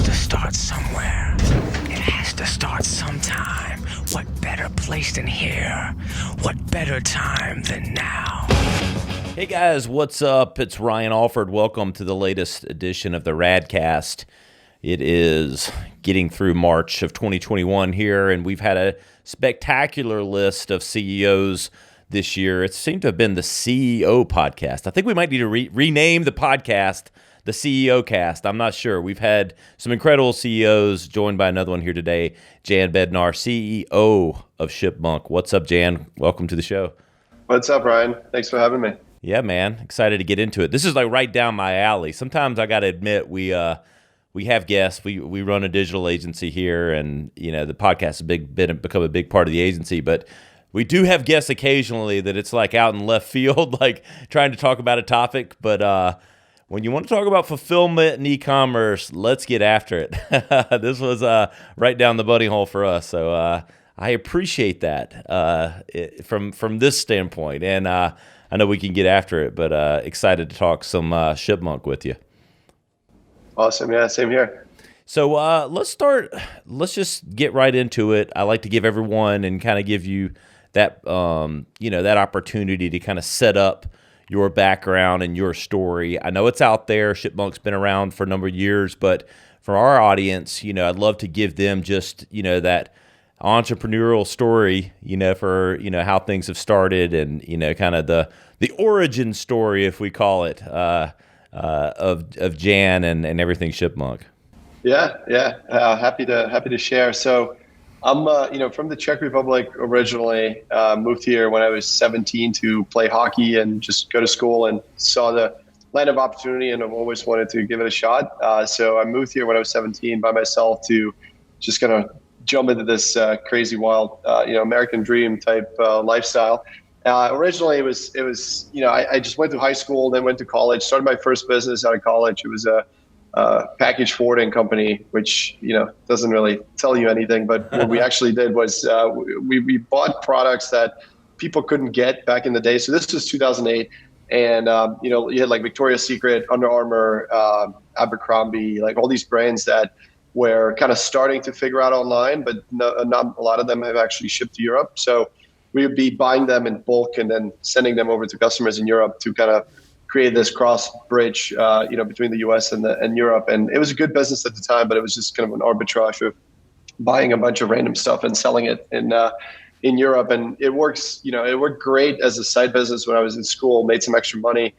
has to start somewhere. It has to start sometime. What better place than here? What better time than now? Hey guys, what's up? It's Ryan Alford. Welcome to the latest edition of the Radcast. It is getting through March of 2021 here, and we've had a spectacular list of CEOs this year. It seemed to have been the CEO podcast. I think we might need to rename the podcast the CEO cast. I'm not sure. We've had some incredible CEOs, joined by another one here today, Jan Bednar, CEO of ShipMonk. What's up, Jan? Welcome to the show. What's up, Ryan? Thanks for having me. Yeah, man. Excited to get into it. This is like right down my alley. Sometimes I got to admit, we have guests. We run a digital agency here, and the podcast has become a big part of the agency. But we do have guests occasionally that it's like out in left field, like trying to talk about a topic. But when you want to talk about fulfillment and e-commerce, let's get after it. This was right down the bunny hole for us. So I appreciate that from this standpoint. And I know we can get after it, but excited to talk some ShipMonk with you. Awesome. Yeah, same here. So let's just get right into it. I like to give everyone and kind of give you that, that opportunity to kind of set up your background and your story. I know it's out there. ShipMonk's been around for a number of years, but for our audience, I'd love to give them just, that entrepreneurial story, for, how things have started and, kind of the origin story, if we call it, of Jan and everything ShipMonk. Yeah. Happy to share. So I'm, from the Czech Republic originally. Moved here when I was 17 to play hockey and just go to school, and saw the land of opportunity, and I've always wanted to give it a shot. So I moved here when I was 17 by myself to just kind of jump into this crazy, wild, American dream type lifestyle. Originally, it was I just went to high school, then went to college, started my first business out of college. It was a package forwarding company, which doesn't really tell you anything. But what we actually did was we bought products that people couldn't get back in the day. So this was 2008, and you had like Victoria's Secret, Under Armour, Abercrombie, like all these brands that were kind of starting to figure out online, but not a lot of them have actually shipped to Europe. So we would be buying them in bulk and then sending them over to customers in Europe to kind of create this cross bridge, between the U.S. and Europe. And it was a good business at the time, but it was just kind of an arbitrage of buying a bunch of random stuff and selling it in Europe. And it works, it worked great as a side business when I was in school, made some extra money,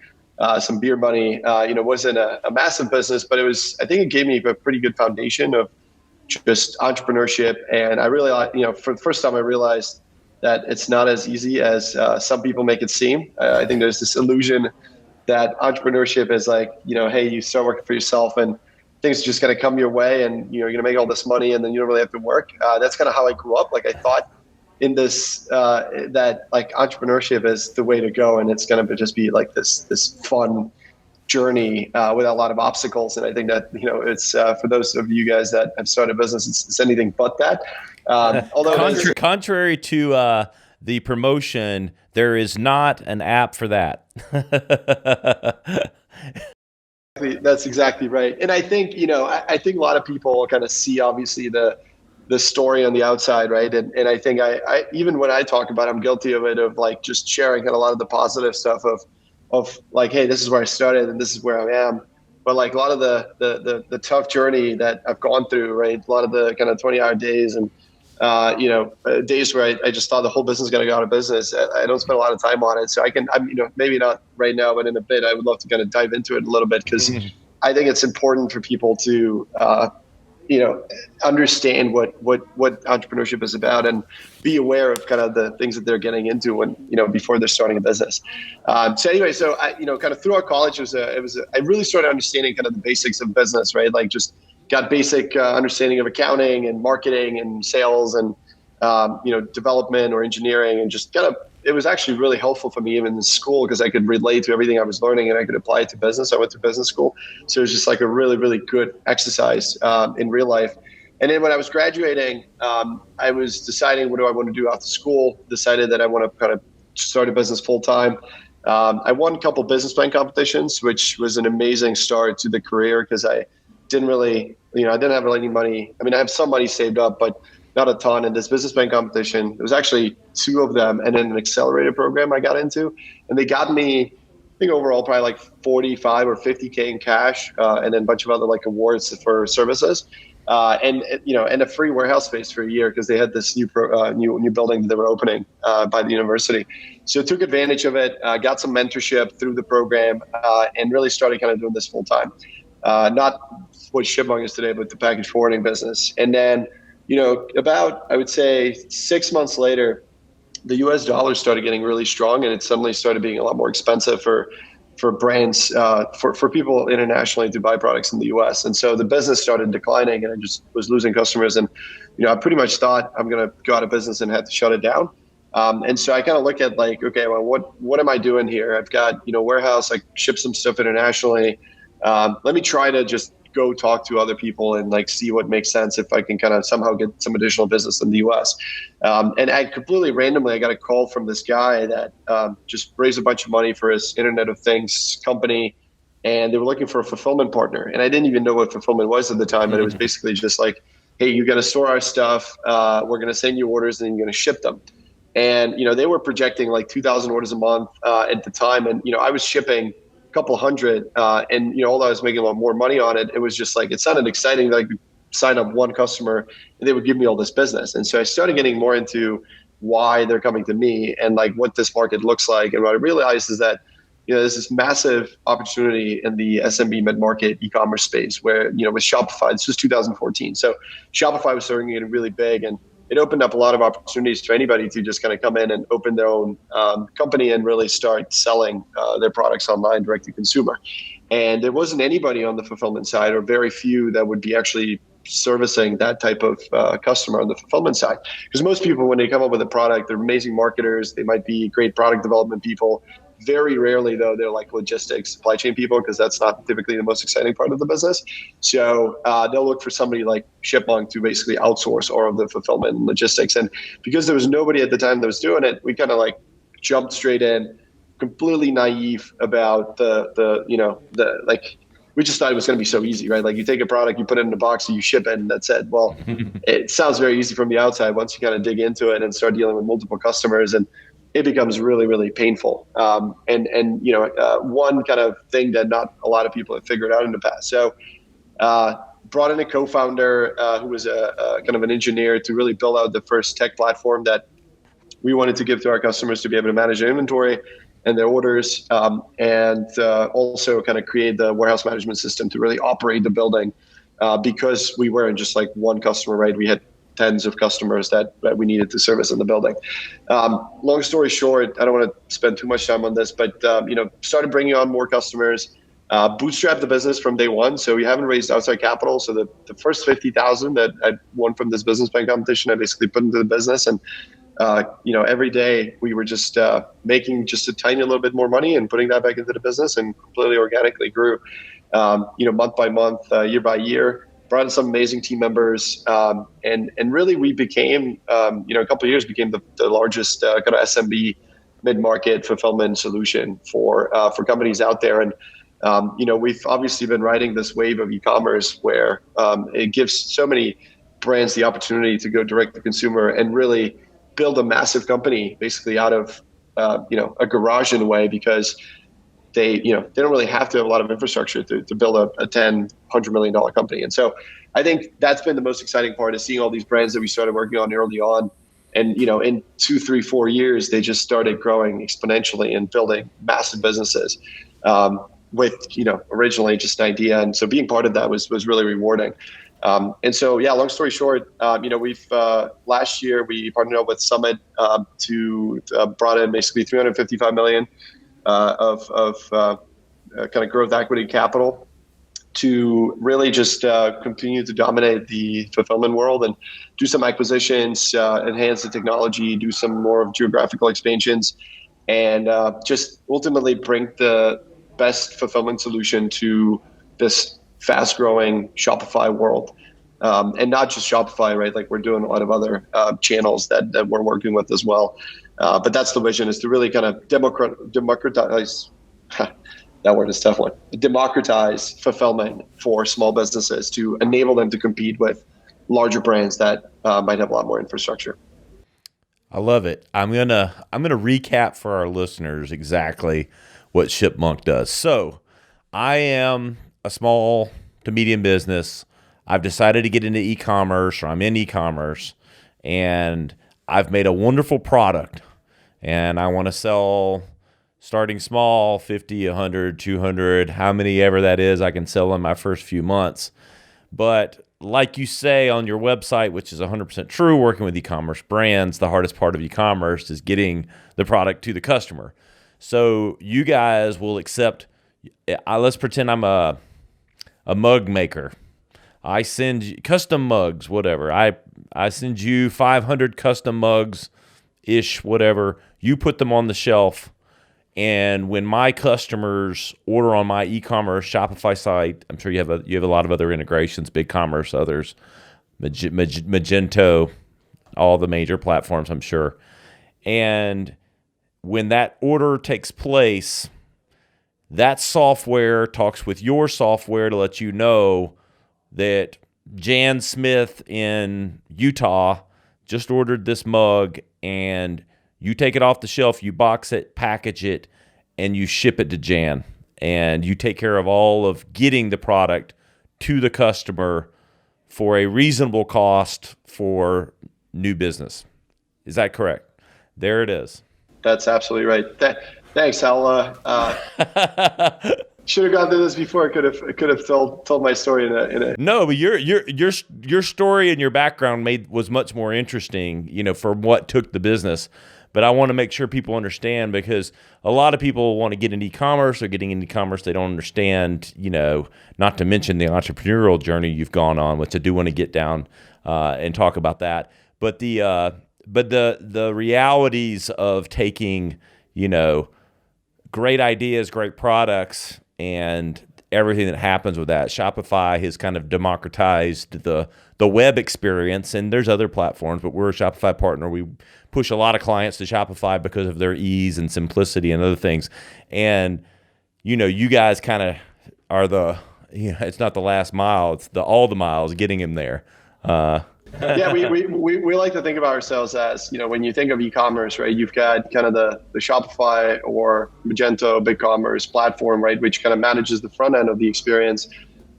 some beer money. Wasn't a massive business, but I think it gave me a pretty good foundation of just entrepreneurship. And I really, for the first time, I realized that it's not as easy as some people make it seem. I think there's this illusion that entrepreneurship is like, hey, you start working for yourself and things are just going to come your way, and you're going to make all this money and then you don't really have to work. That's kind of how I grew up. Like I thought in this, that like entrepreneurship is the way to go, and it's going to just be like this fun journey with a lot of obstacles. And I think that, it's for those of you guys that have started a business, it's anything but that. Although contrary to the promotion, there is not an app for that. That's exactly right. And I think, I think a lot of people kind of see obviously the story on the outside, right? And I think I even when I talk about it, I'm guilty of it, of like just sharing kind of a lot of the positive stuff of like, hey, this is where I started and this is where I am. But like a lot of the tough journey that I've gone through, right? A lot of the kind of 20-hour days and days where I just thought the whole business is going to go out of business. I don't spend a lot of time on it. So I'm maybe not right now, but in a bit, I would love to kind of dive into it a little bit, because I think it's important for people to, understand what entrepreneurship is about and be aware of kind of the things that they're getting into when, before they're starting a business. So anyway, I, kind of throughout college, I really started understanding kind of the basics of business, right? Like just got basic understanding of accounting and marketing and sales and, development or engineering, and just kind of, it was actually really helpful for me even in school, because I could relate to everything I was learning and I could apply it to business. I went to business school. So it was just like a really, really good exercise in real life. And then when I was graduating, I was deciding what do I want to do after school, decided that I want to kind of start a business full time. I won a couple business plan competitions, which was an amazing start to the career, because I didn't really, I didn't have really any money. I mean, I have some money saved up, but not a ton. And this business bank competition, there was actually 2 of them, and then an accelerator program I got into, and they got me, I think overall probably like 45 or 50K in cash, and then a bunch of other like awards for services, and a free warehouse space for a year because they had this new building that they were opening by the university. So I took advantage of it, got some mentorship through the program, and really started kind of doing this full time. Not what ShipMonk is today, but the package forwarding business. And then, about, I would say 6 months later, the US dollar started getting really strong, and it suddenly started being a lot more expensive for brands, for people internationally to buy products in the US. And so the business started declining, and I just was losing customers. And, I pretty much thought I'm going to go out of business and had to shut it down. And so I kind of look at like, okay, well, what am I doing here? I've got, warehouse, I ship some stuff internationally. Let me try to just go talk to other people and like see what makes sense if I can kind of somehow get some additional business in the US. And I completely randomly, I got a call from this guy that just raised a bunch of money for his Internet of Things company, and they were looking for a fulfillment partner. And I didn't even know what fulfillment was at the time, but it was basically just like, hey, you're going to store our stuff. We're going to send you orders and you're going to ship them. And, they were projecting like 2,000 orders a month at the time. And, I was shipping couple hundred, and although I was making a lot more money on it, it was just like, it sounded exciting that I could sign up one customer and they would give me all this business. And so I started getting more into why they're coming to me and like what this market looks like. And what I realized is that there's this massive opportunity in the SMB mid-market e-commerce space where with Shopify, this was 2014, so Shopify was starting to get really big, and it opened up a lot of opportunities for anybody to just kind of come in and open their own company and really start selling their products online direct to consumer. And there wasn't anybody on the fulfillment side, or very few that would be actually servicing that type of customer on the fulfillment side. Because most people, when they come up with a product, they're amazing marketers. They might be great product development people. Very rarely, though, they're like logistics, supply chain people, because that's not typically the most exciting part of the business. So they'll look for somebody like ShipMonk to basically outsource all of the fulfillment and logistics. And because there was nobody at the time that was doing it, we kind of like jumped straight in, completely naive about we just thought it was going to be so easy, right? Like you take a product, you put it in a box, and you ship it, and that's it. Well, it sounds very easy from the outside. Once you kind of dig into it and start dealing with multiple customers, and it becomes really, really painful. One kind of thing that not a lot of people have figured out in the past. So brought in a co-founder who was a kind of an engineer to really build out the first tech platform that we wanted to give to our customers to be able to manage their inventory and their orders, and also kind of create the warehouse management system to really operate the building, because we weren't just like one customer, right? We had tens of customers that we needed to service in the building. Long story short, I don't want to spend too much time on this, but started bringing on more customers, bootstrapped the business from day one. So we haven't raised outside capital. So the first 50,000 that I won from this business bank competition, I basically put into the business, and every day we were just making just a tiny little bit more money and putting that back into the business, and completely organically grew, month by month, year by year. Brought in some amazing team members, and really we became, a couple of years became the largest kind of SMB mid-market fulfillment solution for companies out there. And we've obviously been riding this wave of e-commerce where it gives so many brands the opportunity to go direct to consumer and really build a massive company basically out of a garage in a way, because they don't really have to have a lot of infrastructure to build a $10-100 million company. And so I think that's been the most exciting part, is seeing all these brands that we started working on early on. And, in 2, 3, 4 years, they just started growing exponentially and building massive businesses with, originally just an idea. And so being part of that was really rewarding. And so, long story short, we've last year we partnered up with Summit to brought in basically $355 million of kind of growth equity capital to really just continue to dominate the fulfillment world and do some acquisitions, enhance the technology, do some more of geographical expansions, and just ultimately bring the best fulfillment solution to this fast-growing Shopify world. And not just Shopify, right? Like we're doing a lot of other channels that we're working with as well. But that's the vision, is to really kind of democratize That word is a tough one. Democratize fulfillment for small businesses to enable them to compete with larger brands that might have a lot more infrastructure. I love it. I'm gonna recap for our listeners exactly what ShipMonk does. So, I am a small to medium business. I've decided to get into e-commerce, or I'm in e-commerce, and I've made a wonderful product, and I want to sell starting small, 50, 100, 200, how many ever that is, I can sell in my first few months. But like you say on your website, which is 100% true, working with e-commerce brands, the hardest part of e-commerce is getting the product to the customer. So you guys will accept, let's pretend I'm a mug maker. I send you custom mugs, whatever. I send you 500 custom mugs-ish, whatever. You put them on the shelf. And when my customers order on my e-commerce Shopify site, I'm sure you have a lot of other integrations, BigCommerce, others, Magento, all the major platforms, I'm sure. And when that order takes place, that software talks with your software to let you know that Jan Smith in Utah just ordered this mug, and you take it off the shelf, you box it, package it, and you ship it to Jan. And you take care of all of getting the product to the customer for a reasonable cost for new business. Is that correct? There it is. That's absolutely right. Thanks. I'll should have gone through this before. Could have told my story in a. No, but your story and your background was much more interesting, for what took the business. But I want to make sure people understand, because a lot of people want to get into e-commerce, or getting into e-commerce, they don't understand, not to mention the entrepreneurial journey you've gone on, which I do want to get down and talk about that. But the realities of taking, great ideas, great products, and everything that happens with that. Shopify has kind of democratized the web experience, and there's other platforms, but we're a Shopify partner. We push a lot of clients to Shopify because of their ease and simplicity and other things. And, you guys kind of are it's not the last mile, it's all the miles getting them there. Yeah, we like to think of ourselves as, when you think of e-commerce, right, you've got kind of the Shopify or Magento BigCommerce platform, right, which kind of manages the front end of the experience.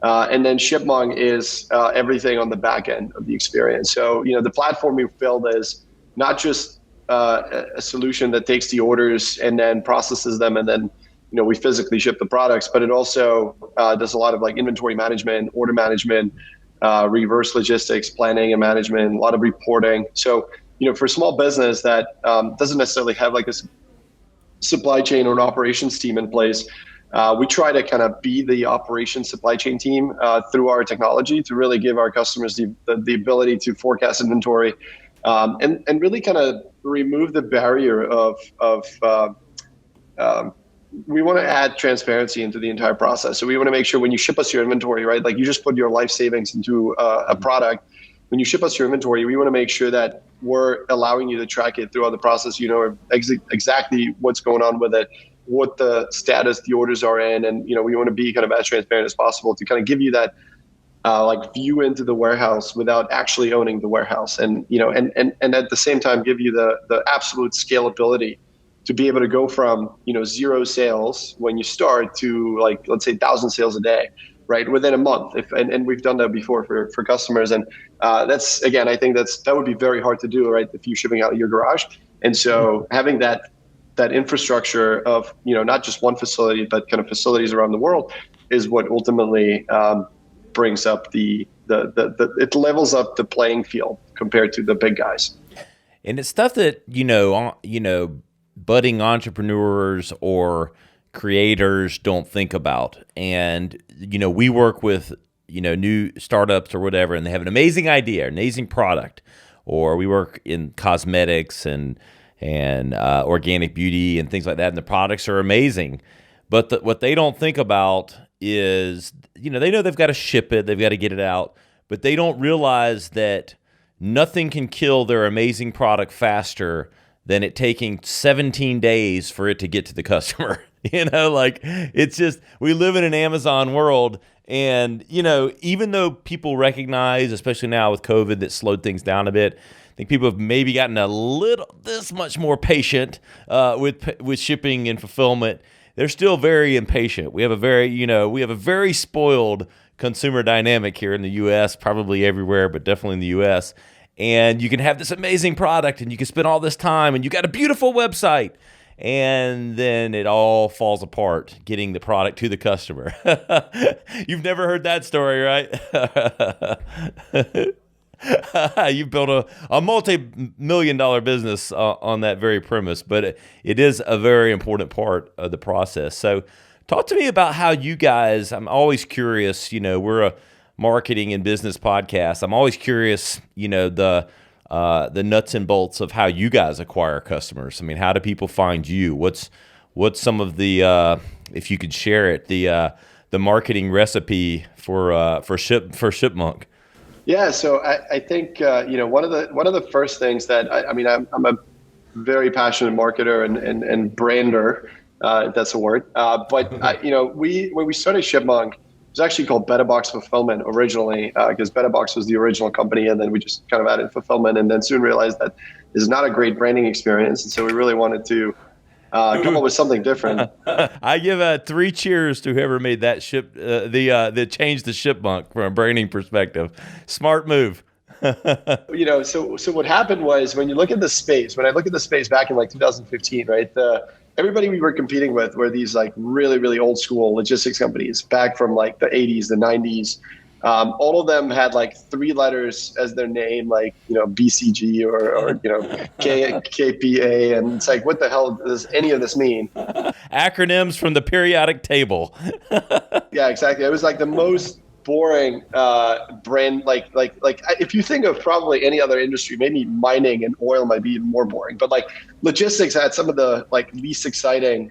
And then ShipMonk is everything on the back end of the experience. So, the platform we've built is not just a solution that takes the orders and then processes them, and then, we physically ship the products, but it also does a lot of like inventory management, order management, reverse logistics, planning and management, a lot of reporting. So, for a small business that doesn't necessarily have like a supply chain or an operations team in place, we try to kind of be the operations supply chain team through our technology to really give our customers the ability to forecast inventory and really kind of remove the barrier of we want to add transparency into the entire process. So we want to make sure when you ship us your inventory, right, like you just put your life savings into a product. When you ship us your inventory, we want to make sure that we're allowing you to track it throughout the process. Exactly what's going on with it, what the status the orders are in, and we want to be kind of as transparent as possible to kind of give you that view into the warehouse without actually owning the warehouse, and and at the same time give you the absolute scalability to be able to go from 0 sales when you start to like, let's say 1,000 sales a day, right, within a month. And we've done that before for customers, and that's, again, I think that would be very hard to do, right, if you're shipping out of your garage. And so having that infrastructure of not just one facility but kind of facilities around the world is what ultimately brings up it levels up the playing field compared to the big guys. And it's stuff that budding entrepreneurs or creators don't think about. And, we work with, new startups or whatever, and they have an amazing idea, an amazing product, or we work in cosmetics and organic beauty and things like that. And the products are amazing. But what they don't think about is, they know they've got to ship it, they've got to get it out, but they don't realize that nothing can kill their amazing product faster than it taking 17 days for it to get to the customer. Like it's just, we live in an Amazon world. And, even though people recognize, especially now with COVID, that slowed things down a bit, I think people have maybe gotten this much more patient with shipping and fulfillment. They're still very impatient. We have a very spoiled consumer dynamic here in the U.S., probably everywhere, but definitely in the U.S. And you can have this amazing product, and you can spend all this time, and you got a beautiful website, and then it all falls apart getting the product to the customer. You've never heard that story, right? You built a multi-million-dollar business on that very premise, but it is a very important part of the process. So talk to me about how you guys, I'm always curious, we're a marketing and business podcast. I'm always curious, the nuts and bolts of how you guys acquire customers. I mean, how do people find you? What's some of the, if you could share it, the marketing recipe for ShipMonk? Yeah, so I think one of the first things that I'm a very passionate marketer and brander, if that's a word. But when we started ShipMonk, it was actually called BetterBox Fulfillment originally, because BetterBox was the original company, and then we just kind of added fulfillment, and then soon realized that this is not a great branding experience, and so we really wanted to come up with something different. I give 3 cheers to whoever made that that changed the ShipMonk from a branding perspective. Smart move. So what happened was, when I look at the space back in like 2015, right? Everybody we were competing with were these like really, really old school logistics companies back from like the 80s, the 90s. All of them had like 3 letters as their name, like, BCG or KPA. And it's like, what the hell does any of this mean? Acronyms from the periodic table. Yeah, exactly. It was like the most boring brand. Like if you think of probably any other industry, maybe mining and oil might be even more boring, but like logistics had some of the like least exciting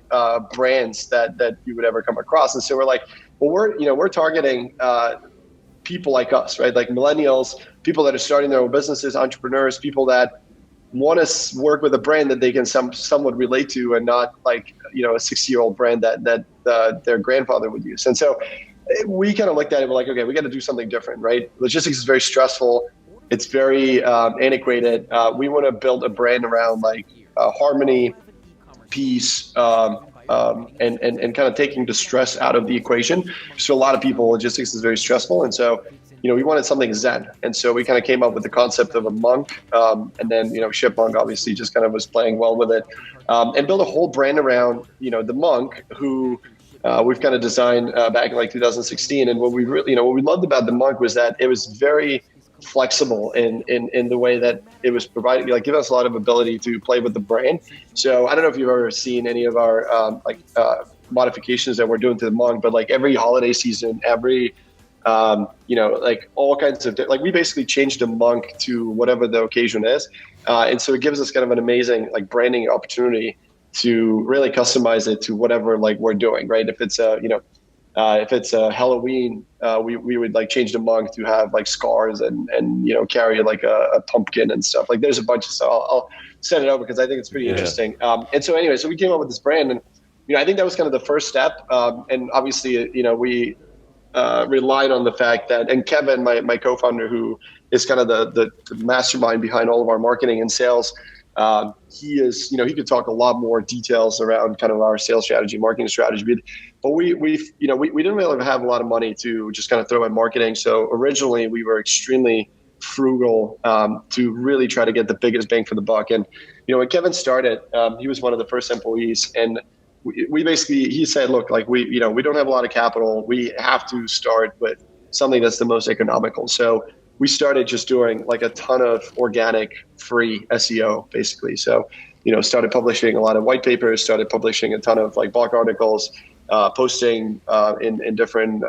brands that you would ever come across. And so we're like, well, we're targeting people like us, right? Like millennials, people that are starting their own businesses, entrepreneurs, people that want to work with a brand that they can somewhat relate to, and not like, a 60-year-old brand that their grandfather would use. And so we kind of looked at it, we're like, okay, we got to do something different, right? Logistics is very stressful. It's very antiquated. We want to build a brand around like harmony, peace, and kind of taking the stress out of the equation. So a lot of people, logistics is very stressful. And so, we wanted something zen. And so we kind of came up with the concept of a monk. And then, ShipMonk obviously just kind of was playing well with it, and build a whole brand around, the monk who we've kind of designed back in like 2016. And what we really, what we loved about the monk was that it was very flexible in the way that it was providing, like give us a lot of ability to play with the brand. So I don't know if you've ever seen any of our modifications that we're doing to the monk, but like every holiday season, every like all kinds of, like we basically changed the monk to whatever the occasion is. And so it gives us kind of an amazing like branding opportunity to really customize it to whatever like we're doing, right? If it's a Halloween, we would like change the monk to have like scars and carry like a pumpkin and stuff. Like there's a bunch of stuff. I'll send it over because I think it's pretty interesting. And so anyway, so we came up with this brand, and I think that was kind of the first step. And obviously, we relied on the fact that, and Kevin, my co-founder, who is kind of the mastermind behind all of our marketing and sales, he is, he could talk a lot more details around kind of our sales strategy, marketing strategy. But we didn't really have a lot of money to just kind of throw at marketing. So originally we were extremely frugal to really try to get the biggest bang for the buck. And, when Kevin started, he was one of the first employees, and he said, look, like we don't have a lot of capital. We have to start with something that's the most economical. So we started just doing like a ton of organic free SEO basically. So, started publishing a lot of white papers, started publishing a ton of like blog articles, posting in different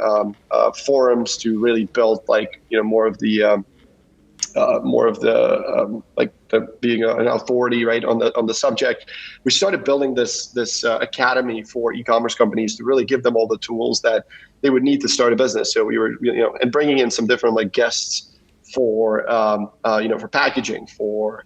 forums to really build like, more of the being an authority, right, on the subject. We started building this academy for e-commerce companies to really give them all the tools that they would need to start a business. So we were, and bringing in some different like guests for packaging, for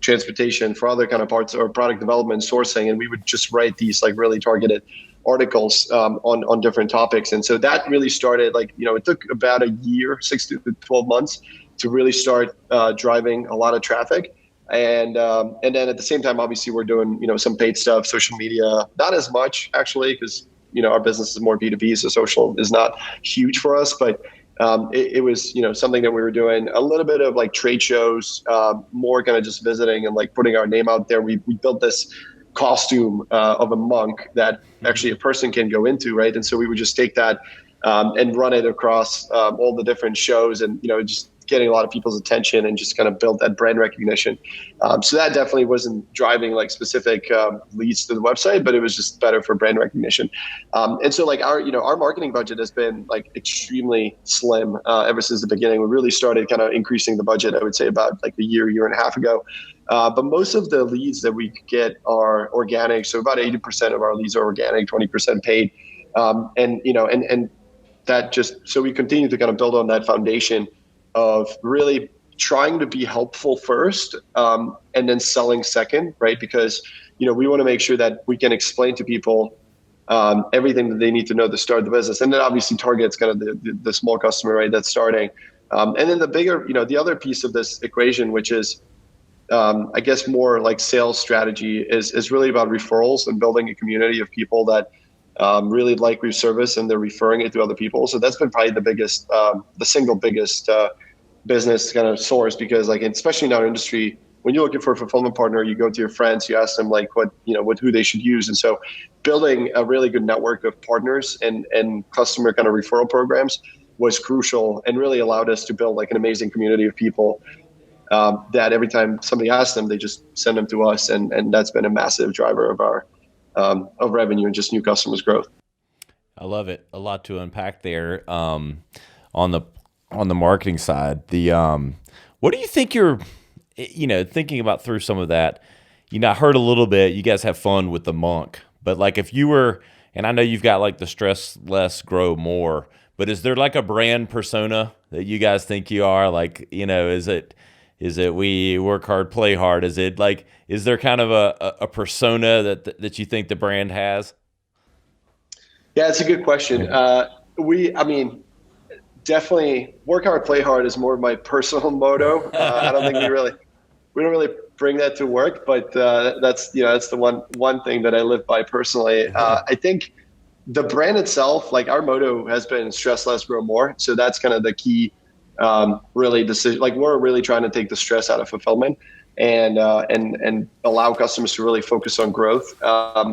transportation, for other kind of parts, or product development, sourcing, and we would just write these like really targeted articles on different topics. And so that really started, like, it took about a year, 6 to 12 months to really start driving a lot of traffic. And then at the same time, obviously, we're doing some paid stuff, social media, not as much actually, because our business is more B2B, so social is not huge for us. But it was something that we were doing, a little bit of like trade shows, more kind of just visiting and like putting our name out there. We built this costume of a monk that actually a person can go into, right? And so we would just take that and run it across all the different shows, and just getting a lot of people's attention and just kind of build that brand recognition. So that definitely wasn't driving like specific leads to the website, but it was just better for brand recognition. And so like our marketing budget has been like extremely slim ever since the beginning. We really started kind of increasing the budget, I would say, about like a year and a half ago. But most of the leads that we get are organic. So about 80% of our leads are organic, 20% paid. And that just, so we continue to kind of build on that foundation of really trying to be helpful first, and then selling second, right? Because, we want to make sure that we can explain to people everything that they need to know to start the business. And then obviously targets kind of the small customer, right, that's starting. And then the bigger, the other piece of this equation, which is, I guess more like sales strategy, is really about referrals and building a community of people that really like your service and they're referring it to other people. So that's been probably the single biggest business kind of source, because like, especially in our industry, when you're looking for a fulfillment partner, you go to your friends, you ask them like who they should use. And so building a really good network of partners and customer kind of referral programs was crucial, and really allowed us to build like an amazing community of people that every time somebody asks them, they just send them to us. And that's been a massive driver of our of revenue and just new customers growth. I love it. A lot to unpack there. On the marketing side, what do you think you're, thinking about through some of that? I heard a little bit, you guys have fun with the monk, but like if you were, and I know you've got like the stress less, grow more, but is there like a brand persona that you guys think you are? Like, is it we work hard, play hard? Is there kind of a persona that you think the brand has? Yeah, it's a good question. Definitely work hard, play hard is more of my personal motto. I don't think we don't really bring that to work, but that's the one thing that I live by personally. I think the brand itself, like our motto has been stress less, grow more. So that's kind of the key, really decision. Like we're really trying to take the stress out of fulfillment and allow customers to really focus on growth.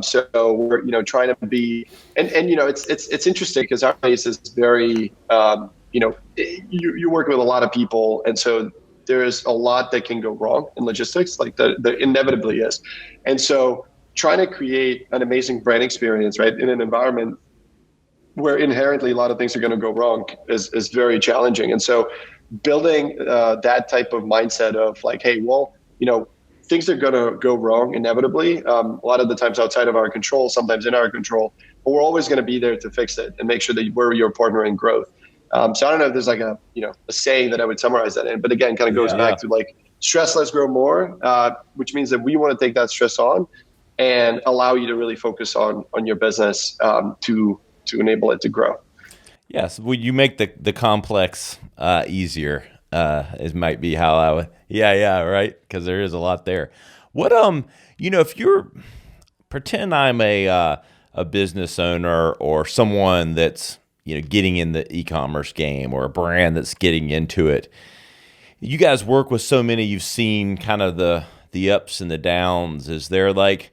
So we're trying to be, and it's interesting because our base is very, you work with a lot of people, and so there's a lot that can go wrong in logistics, like there inevitably is. And so trying to create an amazing brand experience, right, in an environment where inherently a lot of things are going to go wrong is very challenging. And so building that type of mindset of like, hey, well, things are going to go wrong inevitably. A lot of the times outside of our control, sometimes in our control, but we're always going to be there to fix it and make sure that we're your partner in growth. So I don't know if there's like a saying that I would summarize that in, but again, kind of goes back to like stress less, grow more, which means that we want to take that stress on and allow you to really focus on your business to enable it to grow. Yes, well, you make the complex easier. It might be how I would. Yeah, right. Because there is a lot there. What if you're pretend I'm a business owner or someone that's getting in the e-commerce game, or a brand that's getting into it. You guys work with so many. You've seen kind of the ups and the downs. Is there like,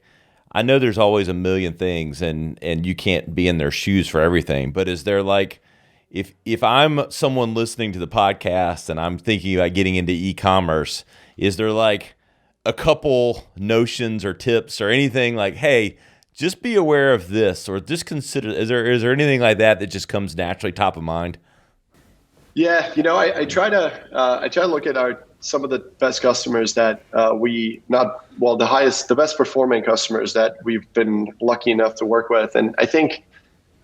I know there's always a million things, and you can't be in their shoes for everything. But is there like, if I'm someone listening to the podcast and I'm thinking about getting into e-commerce, is there like a couple notions or tips or anything like, hey, just be aware of this, or just consider, is there anything like that just comes naturally top of mind? Yeah, I try to look at some of the best customers that the best performing customers that we've been lucky enough to work with. And I think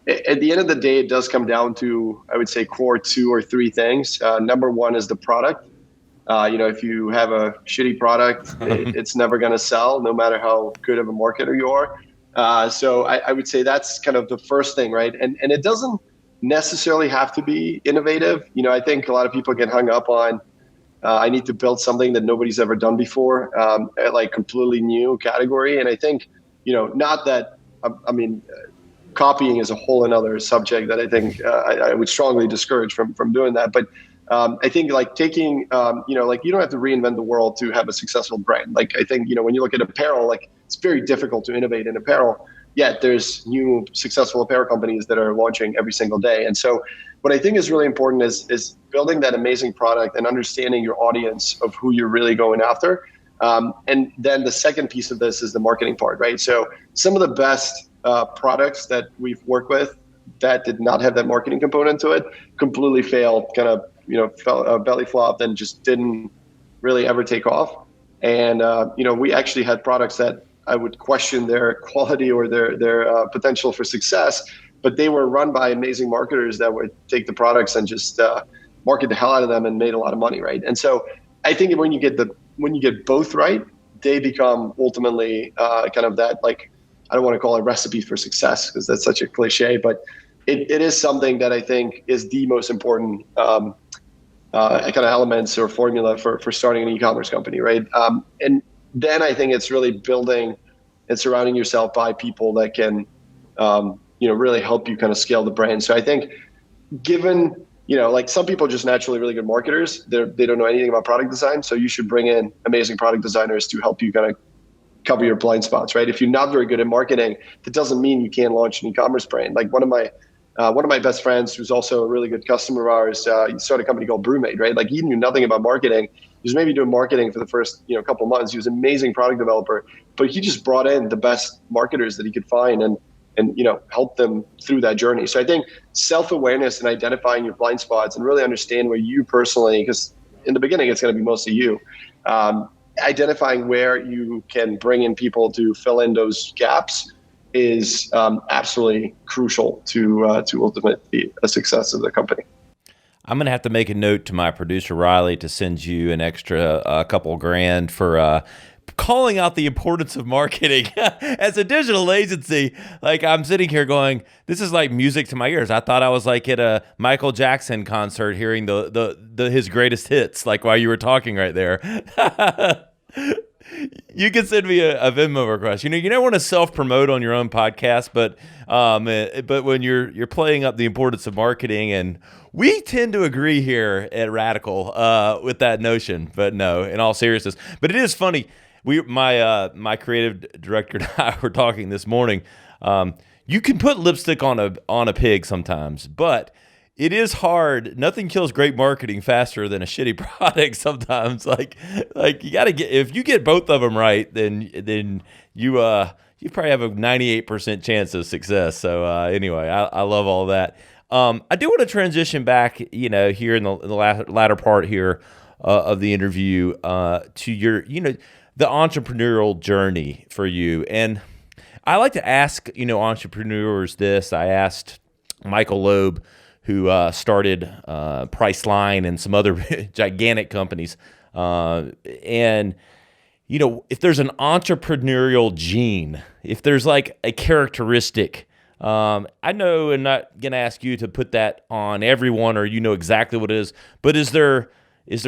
at the end of the day, it does come down to, I would say, core 2 or 3 things. Number one is the product. If you have a shitty product, it's never going to sell, no matter how good of a marketer you are. So I would say that's kind of the first thing, right? And it doesn't necessarily have to be innovative. I think a lot of people get hung up on, I need to build something that nobody's ever done before, like completely new category. And I think, not that, copying is a whole another subject that I think I would strongly discourage from doing that. But I think like taking, you don't have to reinvent the world to have a successful brand. Like I think, when you look at apparel, like it's very difficult to innovate in apparel, yet there's new successful apparel companies that are launching every single day. And so what I think is really important is building that amazing product and understanding your audience of who you're really going after. And then the second piece of this is the marketing part, right? So some of the best products that we've worked with that did not have that marketing component to it completely failed, kind of, belly flopped and just didn't really ever take off. And, we actually had products that I would question their quality or their potential for success, but they were run by amazing marketers that would take the products and just market the hell out of them and made a lot of money, right? And so I think when you get both right, they become ultimately kind of that, like, I don't want to call it recipe for success because that's such a cliche, but it is something that I think is the most important kind of elements or formula for starting an e-commerce company, right? And then I think it's really building and surrounding yourself by people that can, really help you kind of scale the brand. So I think given, like some people are just naturally really good marketers, they don't know anything about product design. So you should bring in amazing product designers to help you kind of cover your blind spots, right? If you're not very good at marketing, that doesn't mean you can't launch an e-commerce brand. Like one of my best friends, who's also a really good customer of ours, he started a company called Brewmate, right? Like he knew nothing about marketing. He was maybe doing marketing for the first, couple of months. He was an amazing product developer, but he just brought in the best marketers that he could find and help them through that journey. So I think self-awareness and identifying your blind spots and really understand where you personally, because in the beginning, it's going to be mostly you, identifying where you can bring in people to fill in those gaps is absolutely crucial to ultimately a success of the company. I'm going to have to make a note to my producer, Riley, to send you an extra couple grand for calling out the importance of marketing. As a digital agency, like I'm sitting here going, this is like music to my ears. I thought I was like at a Michael Jackson concert hearing his greatest hits, like while you were talking right there. You can send me a Venmo request. You don't want to self-promote on your own podcast, but when you're playing up the importance of marketing, and we tend to agree here at Radical with that notion. But no, in all seriousness, but it is funny. My creative director and I were talking this morning. You can put lipstick on a pig sometimes, but it is hard. Nothing kills great marketing faster than a shitty product sometimes. Like you got to if you get both of them right, then you probably have a 98% chance of success. So anyway, I love all that. I do want to transition back, here in the latter part here of the interview to your, the entrepreneurial journey for you. And I like to ask, entrepreneurs this. I asked Michael Loeb, who started Priceline and some other gigantic companies. And, if there's an entrepreneurial gene, if there's like a characteristic, I know I'm not going to ask you to put that on everyone or exactly what it is, but is there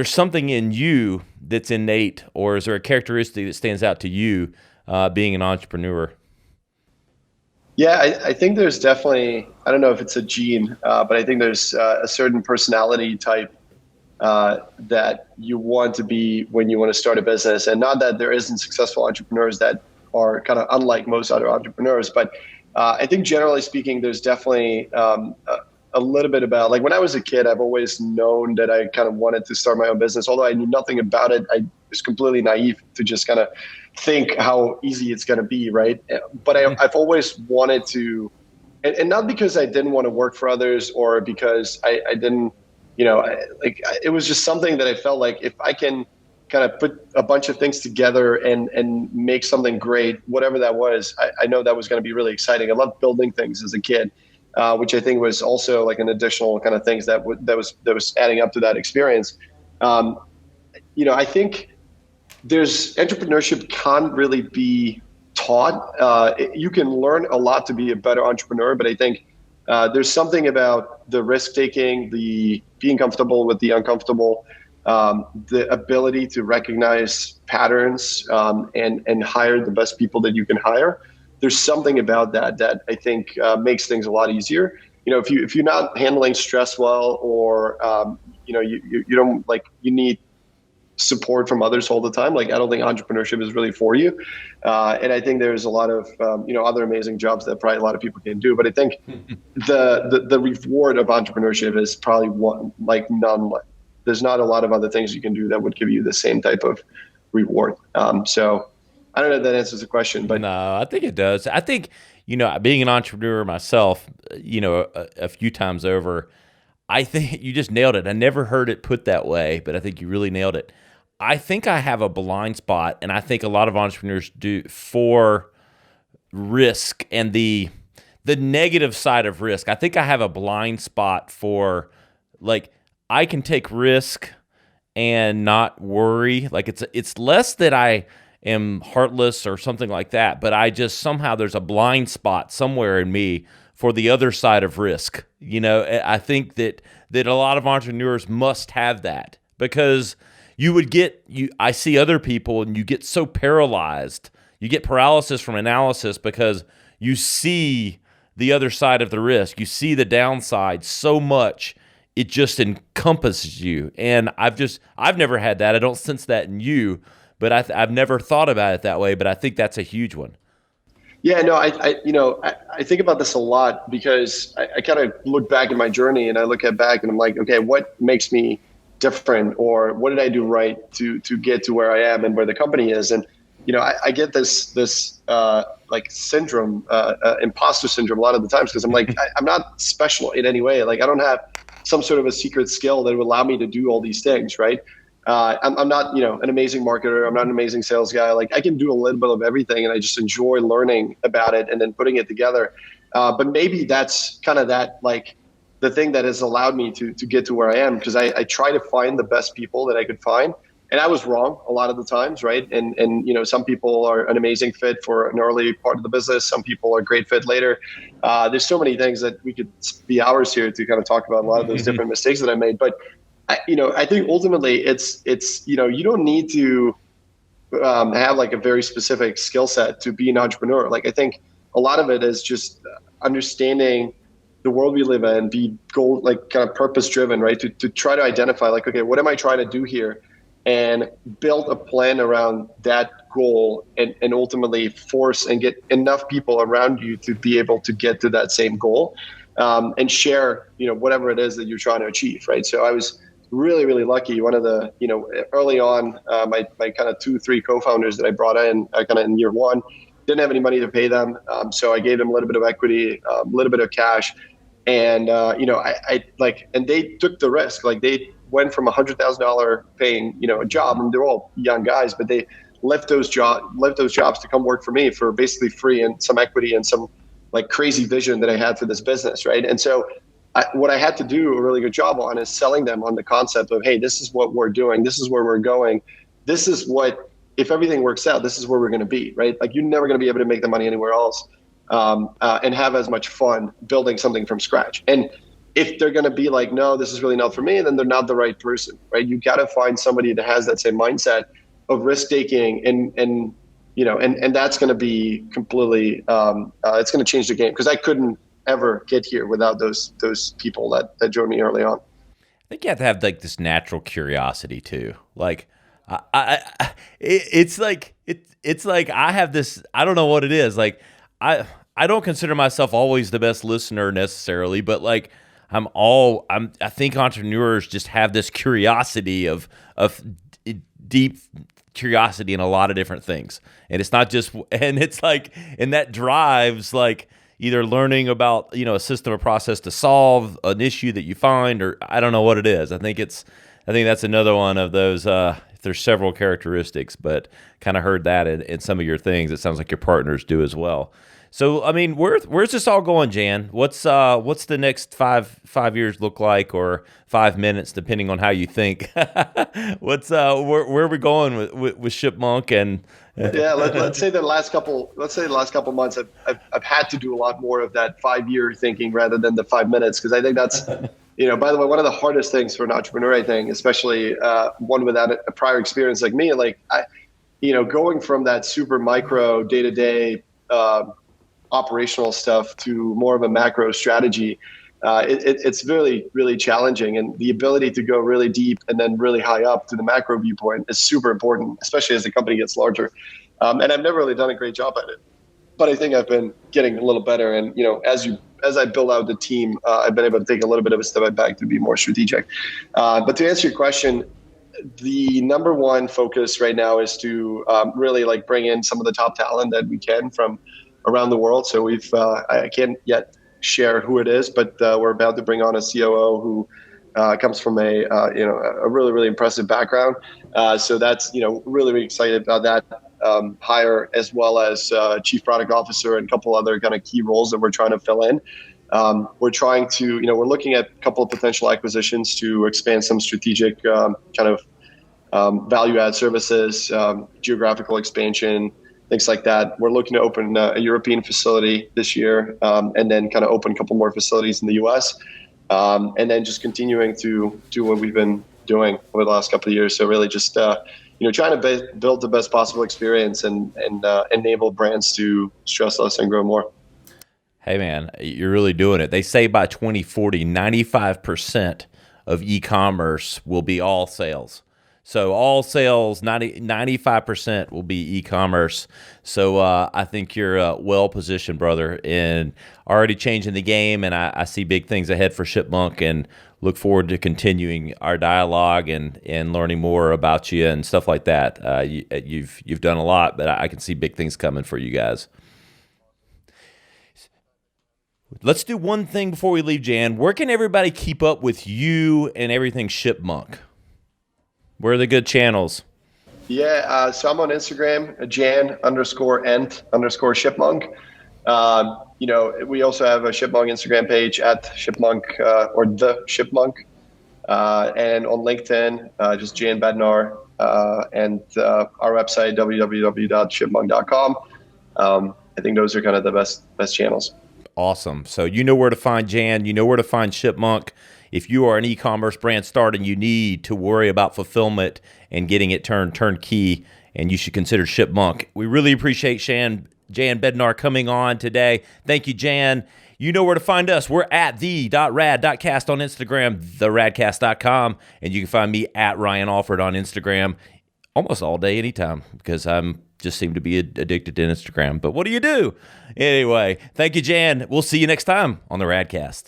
something in you that's innate, or is there a characteristic that stands out to you being an entrepreneur? Yeah, I think there's definitely, I don't know if it's a gene, but I think there's a certain personality type that you want to be when you want to start a business. And not that there isn't successful entrepreneurs that are kind of unlike most other entrepreneurs, but I think generally speaking, there's definitely a little bit about, like when I was a kid, I've always known that I kind of wanted to start my own business. Although I knew nothing about it, I was completely naive to just kind of think how easy it's going to be, right? But I've always wanted to, and not because I didn't want to work for others or because I didn't, it was just something that I felt like if I can kind of put a bunch of things together and make something great, whatever that was, I know that was going to be really exciting. I loved building things as a kid. Which I think was also like an additional kind of things that was adding up to that experience. I think there's entrepreneurship can't really be taught. You can learn a lot to be a better entrepreneur, but I think there's something about the risk taking, the being comfortable with the uncomfortable, the ability to recognize patterns and hire the best people that you can hire. There's something about that I think makes things a lot easier. If you're not handling stress well, or you don't you need support from others all the time, I don't think entrepreneurship is really for you. And I think there's a lot of other amazing jobs that probably a lot of people can do. But I think the reward of entrepreneurship is probably none. There's not a lot of other things you can do that would give you the same type of reward. So I don't know if that answers the question, but no, I think it does. I think, being an entrepreneur myself, a few times over, I think you just nailed it. I never heard it put that way, but I think you really nailed it. I think I have a blind spot, and I think a lot of entrepreneurs do, for risk and the negative side of risk. I think I have a blind spot for, I can take risk and not worry. It's less that I am heartless or something like that, but I just somehow there's a blind spot somewhere in me for the other side of risk. I think that a lot of entrepreneurs must have that, because I see other people and you get so paralyzed. You get paralysis from analysis because you see the other side of the risk. You see the downside so much, it just encompasses you. And I've never had that. I don't sense that in you, but I've never thought about it that way. But I think that's a huge one. Yeah, no, I think about this a lot, because I kind of look back at my journey and I look back and I'm like, okay, what makes me different, or what did I do right to get to where I am and where the company is? And I get this syndrome, imposter syndrome, a lot of the times, because I'm like, I'm not special in any way. I don't have some sort of a secret skill that would allow me to do all these things, right? I'm not, an amazing marketer. I'm not an amazing sales guy. I can do a little bit of everything, and I just enjoy learning about it and then putting it together. But maybe that's kind of the thing that has allowed me to get to where I am, because I try to find the best people that I could find. And I was wrong a lot of the times, right? And some people are an amazing fit for an early part of the business. Some people are a great fit later. There's so many things that we could be hours here to kind of talk about a lot of those different mistakes that I made. But I think ultimately it's you don't need to have a very specific skill set to be an entrepreneur. I think a lot of it is just understanding the world we live in, be goal, kind of purpose driven, right? To try to identify okay, what am I trying to do here? And build a plan around that goal, and ultimately force and get enough people around you to be able to get to that same goal, and share, whatever it is that you're trying to achieve, right? So I was really, really lucky. One of the, early on, my kind of 2-3 co-founders that I brought in kind of in year one didn't have any money to pay them. So I gave them a little bit of equity, a little bit of cash. And, and they took the risk. They went from $100,000 paying, a job, and they're all young guys, but they left those jobs to come work for me for basically free, and some equity and some crazy vision that I had for this business. Right. And so what I had to do a really good job on is selling them on the concept of, hey, this is what we're doing. This is where we're going. This is what, if everything works out, this is where we're going to be, right? You're never going to be able to make the money anywhere else, and have as much fun building something from scratch. And if they're going to be no, this is really not for me, then they're not the right person, right? You got to find somebody that has that same mindset of risk taking, and that's going to be completely, it's going to change the game, because I couldn't ever get here without those people that joined me early on. I think you have to have this natural curiosity too. It's like I have this, I don't know what it is. I don't consider myself always the best listener necessarily, but I think entrepreneurs just have this curiosity of deep curiosity in a lot of different things. And it's not just, and it's and that drives either learning about, a system or process to solve an issue that you find, or I don't know what it is. I think that's another one of those, there's several characteristics, but kind of heard that in some of your things. It sounds like your partners do as well. So, I mean, where's this all going, Jan? What's the next five years look like, or 5 minutes, depending on how you think? Where are we going with ShipMonk and? Yeah, let's say the last couple months, I've had to do a lot more of that 5 year thinking rather than the 5 minutes, because I think that's, by the way, one of the hardest things for an entrepreneur, I think, especially one without a prior experience like me, going from that super micro day to day operational stuff to more of a macro strategy. It's really, really challenging, and the ability to go really deep and then really high up to the macro viewpoint is super important, especially as the company gets larger. And I've never really done a great job at it, but I think I've been getting a little better. And as I build out the team, I've been able to take a little bit of a step back to be more strategic. But to answer your question, the number one focus right now is to really bring in some of the top talent that we can from around the world. So I can't yet share who it is, but we're about to bring on a COO who comes from a really, really impressive background. So that's, really, really excited about that hire, as well as chief product officer and a couple other kind of key roles that we're trying to fill in. We're trying to, we're looking at a couple of potential acquisitions to expand some strategic value add services, geographical expansion, things like that. We're looking to open a European facility this year, and then kind of open a couple more facilities in the US, and then just continuing to do what we've been doing over the last couple of years. So really just, trying to build the best possible experience and enable brands to stress less and grow more. Hey, man, you're really doing it. They say by 2040, 95% of e-commerce will be all sales. So all sales, 95% will be e-commerce. So I think you're well-positioned, brother, and already changing the game, and I see big things ahead for ShipMonk, and look forward to continuing our dialogue and learning more about you and stuff like that. You've done a lot, but I can see big things coming for you guys. Let's do one thing before we leave, Jan. Where can everybody keep up with you and everything ShipMonk? Where are the good channels? Yeah, so I'm on Instagram, Jan_Ent_ShipMonk. We also have a ShipMonk Instagram page at ShipMonk or the ShipMonk, and on LinkedIn, just Jan Bednar, and our website www.shipmonk.com. I think those are kind of the best channels. Awesome. So you know where to find Jan. You know where to find ShipMonk. If you are an e-commerce brand starting, you need to worry about fulfillment and getting it turnkey, and you should consider ShipMonk. We really appreciate Jan Bednar coming on today. Thank you, Jan. You know where to find us. We're at the.rad.cast on Instagram, theradcast.com, and you can find me at Ryan Alford on Instagram almost all day, anytime, because I'm just seem to be addicted to Instagram. But what do you do? Anyway, thank you, Jan. We'll see you next time on the Radcast.